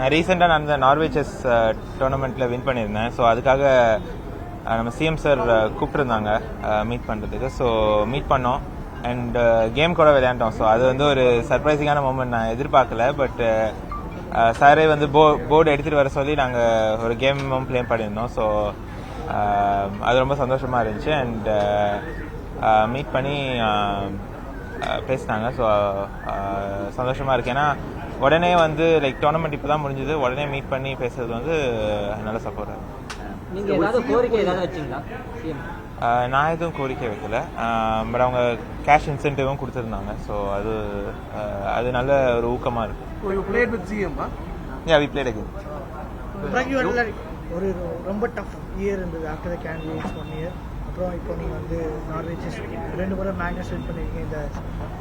நான் ரீசெண்டாக நடந்த நார்வே செஸ் டோர்னமெண்ட்டில் வின் பண்ணியிருந்தேன். ஸோ அதுக்காக நம்ம சிஎம் சார் கூப்பிட்டுருந்தாங்க மீட் பண்ணுறதுக்கு. ஸோ மீட் பண்ணோம் அண்ட் கேம் கூட விளையாண்டோம். ஸோ அது வந்து ஒரு சர்ப்ரைசிங்கான மூமெண்ட், நான் எதிர்பார்க்கல. பட் சாரே வந்து போர்டு எடுத்துகிட்டு வர சொல்லி நாங்கள் ஒரு கேமும் ப்ளே பண்ணியிருந்தோம். ஸோ அது ரொம்ப சந்தோஷமாக இருந்துச்சு. அண்ட் மீட் பண்ணி பேசினாங்க. ஸோ சந்தோஷமாக இருக்கு. ஏன்னா உடனே வந்து லைக் டோர்னமெண்ட் இப்போ தான் முடிஞ்சது, உடனே மீட் பண்ணி பேசுறது வந்து நல்ல சப்போர்ட். நீங்கள் ஏதாவது கோரிக்கை ஏதாவது வச்சிங்களா? நான் எதுவும் கோரிக்கை வைக்கல. பட் அவங்க கேஷ் இன்சென்டிவும் கொடுத்துருந்தாங்க. ஸோ அது நல்ல ஒரு ஊக்கமாக இருக்கு. ஒரு ரொம்ப டஃப் இயர் இருந்தது ஆஃப்டர் த கேண்டிடேட்ஸ் 1 இயர். அப்புறம் இப்போ நீங்கள் வந்து நார்வே செஸ் 2 முறை மேக்னஸ் வின் பண்ணியிருக்கீங்க. இந்த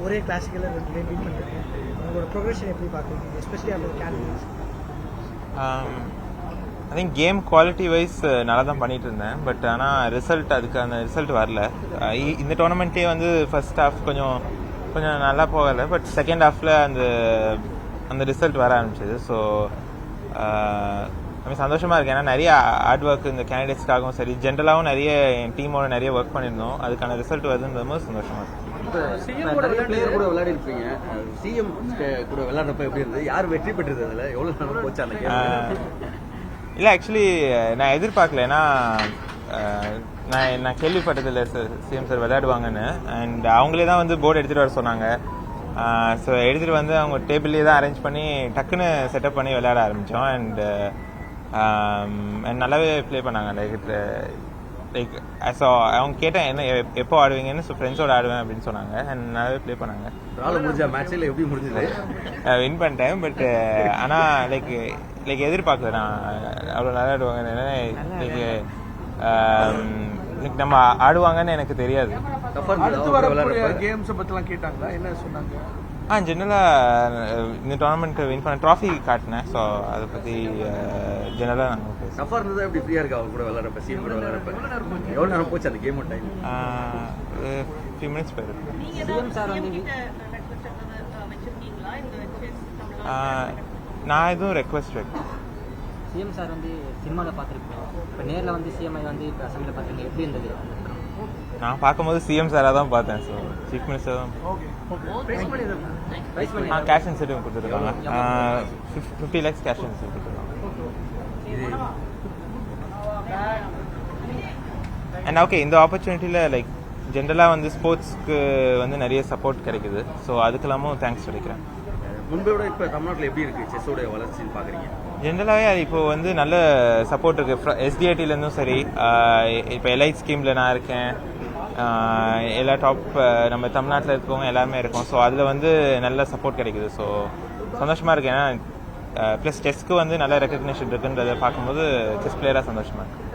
ஒரே கிளாசிக்கலில் 2 கேம் வின் பண்ணிருக்கீங்க. உங்களோட ப்ரொக்ரெஷன் எப்படி பார்க்குறீங்க, especially after candidates? I think game quality wise நல்லா தான் பண்ணிட்டு இருந்தேன். பட் ஆனால் அதுக்கான ரிசல்ட் வரல. இந்த டோர்னமெண்ட்லேயே வந்து ஃபர்ஸ்ட் ஹாஃப் கொஞ்சம் நல்லா போகலை. பட் செகண்ட் ஹாஃபில் அந்த ரிசல்ட் வர ஆரம்பிச்சது. ஸோ சந்தோஷமாக இருக்கு. ஏன்னா நிறைய ஹார்ட் ஒர்க் இந்த கேண்டிடேட்ஸ்க்காகவும் சரி, ஜென்ரலாகவும் நிறைய என் டீமோட நிறைய ஒர்க் பண்ணியிருந்தோம். அதுக்கான ரிசல்ட் வருதுன்றது சந்தோஷமாக இருக்கு. பிளேயர் கூட விளையாடி இருப்பீங்க, சிஎம் கூட விளையாடுறப்ப எப்படி இருந்தது? யார் வெற்றி பெற்றது? அதில் எவ்வளோ நேரம் போச்சா? இல்லை, ஆக்சுவலி நான் எதிர்பார்க்கல. ஏன்னா நான் கேள்விப்பட்டதில்லை சிஎம் சார் விளையாடுவாங்கன்னு. அண்ட் அவங்களே தான் வந்து போர்டு எடுத்துகிட்டு வர சொன்னாங்க. ஸோ எடுத்துகிட்டு வந்து அவங்க டேபிள்லேயே தான் அரேஞ்ச் பண்ணி டக்குன்னு செட்டப் பண்ணி விளையாட ஆரம்பித்தோம். அண்ட் நல்லாவே ப்ளே பண்ணாங்க. லைக் ஸோ அவங்க கேட்டேன் என்ன எப்போ ஆடுவீங்கன்னு. ஸோ ஃப்ரெண்ட்ஸோடு ஆடுவேன் அப்படின்னு சொன்னாங்க. அண்ட் நல்லாவே ப்ளே பண்ணாங்க. எப்படி முடிஞ்சது? வின் பண்ணிட்டேன். பட் ஆனால் லைக் எதிர்பார்க்கல நான் அவ்வளோ நல்லா ஆடுவாங்கன்னு. லைக் நம்ம ஆடுவாங்கன்னு எனக்கு தெரியாது. ஜெனரலாக இந்த டோர்னமெண்ட் வின் பண்ண ட்ராஃபி காட்டினேன். ஸோ அதை பற்றி ஜெனரலாக நாங்கள் பேசுவோம். எப்படி ஃப்ரீயாக இருக்கா அவங்க கூட விளையாடுறப்ப, சிஎம் கூட விளையாடுறப்ப? எவ்வளோ நேரம் போச்சு அந்த கேம் டைம்? 3 minutes போயிருக்கு. நான் எதுவும் ரெக்வஸ்ட் வைக்கிறேன். சிஎம் சார் வந்து சினிமாவில் பார்த்துருக்கோம், இப்போ நேரில் வந்து சிஎம்ஐ வந்து இப்போ அசம்பிளில் பார்த்துருக்கீங்க, எப்படி இருந்தது? நான் பார்க்கும்போது சிஎம் சாராக தான் பார்த்தேன். ஸோ சீஃப் மினிஸ்டர் தான். கேஷ் இன்சென்டிவ் கொடுத்துருக்காங்க. 50 lakhs கேஷ் இன்சென்டிவ் கொடுத்துருக்காங்க. அண்ட் ஓகே, இந்த ஆப்பர்ச்சுனிட்டியில் லைக் ஜென்ரலாக வந்து ஸ்போர்ட்ஸ்க்கு வந்து நிறைய சப்போர்ட் கிடைக்குது. ஸோ அதுக்கெல்லாமும் தேங்க்ஸ் சொல்லிக்கிறேன். முன்பை விட இப்போ தமிழ்நாட்டில் எப்படி இருக்குது செஸ்ஸோடைய வளர்ச்சின்னு பார்க்குறீங்க? ஜென்ரலாகவே அது இப்போ வந்து நல்ல சப்போர்ட் இருக்குது. எஸ்டிஐடிலேருந்தும் சரி, இப்போ எலைட் ஸ்கீமில் நான் இருக்கேன். எல்லா டாப் நம்ம தமிழ்நாட்டில் இருக்கவங்க எல்லாருமே இருக்கோம். ஸோ அதில் வந்து நல்ல சப்போர்ட் கிடைக்குது. ஸோ சந்தோஷமாக இருக்கு. ஏன்னா ப்ளஸ் செஸ்க்கு வந்து நல்ல ரெக்கக்னிஷன் இருக்குன்றதை பார்க்கும்போது செஸ் பிளேயராக சந்தோஷமாக இருக்குது.